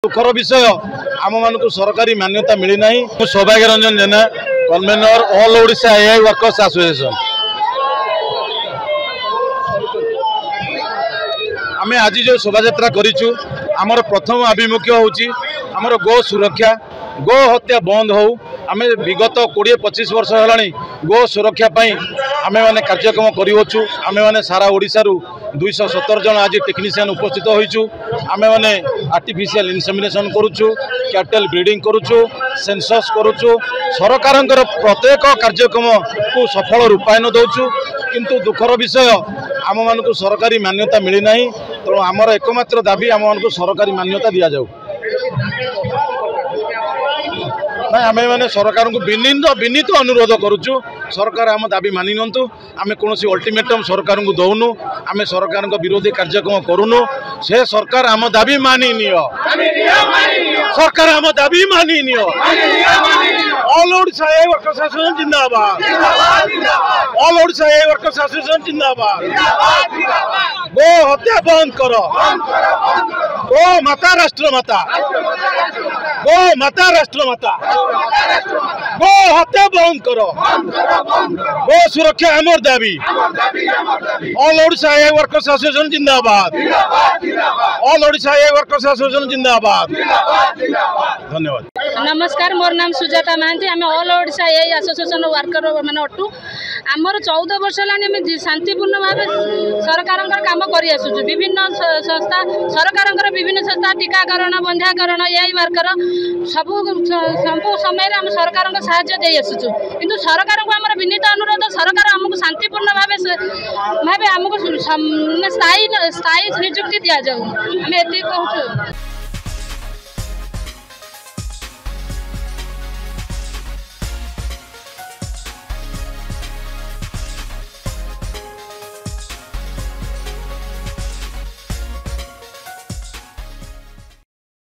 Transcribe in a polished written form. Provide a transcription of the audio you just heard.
दुखर विषय आम मान सरकारी मान्यता मिलना। Saubhagya Ranjan Jena, convener all Odisha AI workers association. आम आज जो शोभा करूँ आमर प्रथम आभिमुख्य होमर गो सुरक्षा, गो हत्या बंद हो। आम विगत 20-25 वर्ष है गो सुरक्षा आम मैंने कार्यक्रम करूँ। आम मैंने सारा ओडिशा 217 जन आज टेक्नीशियन उपस्थित होइछु। आम मैंने आर्टिफिशियल इनसेमिनेशन करुचु, कैटल ब्रीडिंग करुचु, सेंसस करुचु। सरकार प्रत्येक कार्यक्रम को सफल रूपायन दौचु। किंतु दुखर विषय आम मान सरकारी मान्यता मिलना। तेणु आमर एकमात्र दाबी आम मान सरकारी मान्यता दि जाऊ। ना आम मैंने सरकार को विनीत अनुरोध करुचु, सरकार आम दाबी मानि नियंतु। आम कौन अल्टीमेटम सरकार को दौनु, आम सरकार विरोधी कार्यक्रम करूनु। से सरकार आम दाबी मानि नियो, सरकार आम दाबी मानि नियो। All Odisha AI workers association जिंदाबाद, all Odisha AI workers association जिंदाबाद। गो हत्या बंद करो, गो माता राष्ट्र माता, गो माता राष्ट्र माता, गो हत्या बंद करो, गो सुरक्षा आमर दाबी। All Odisha AI workers association जिंदाबाद, all Odisha AI workers association जिंदाबाद। धन्यवाद। नमस्कार, मोर नाम सुजाता महांती। आम all Odisha AI association worker मैंने अटू। आमर 14 वर्ष है शांतिपूर्ण भाव सरकार काम कर आसुचु। विभिन्न संस्था सरकार विभिन्न संस्था टीकाकरण, बंध्याकरण, एआई वर्कर सब समय आम सरकार साहाय्य दे आसुचु। किंतु सरकार को आम विनीत अनुरोध, सरकार आमको शांतिपूर्ण भाव आमको स्थायी नियुक्ति दि जाऊ। आम ये कहूँ।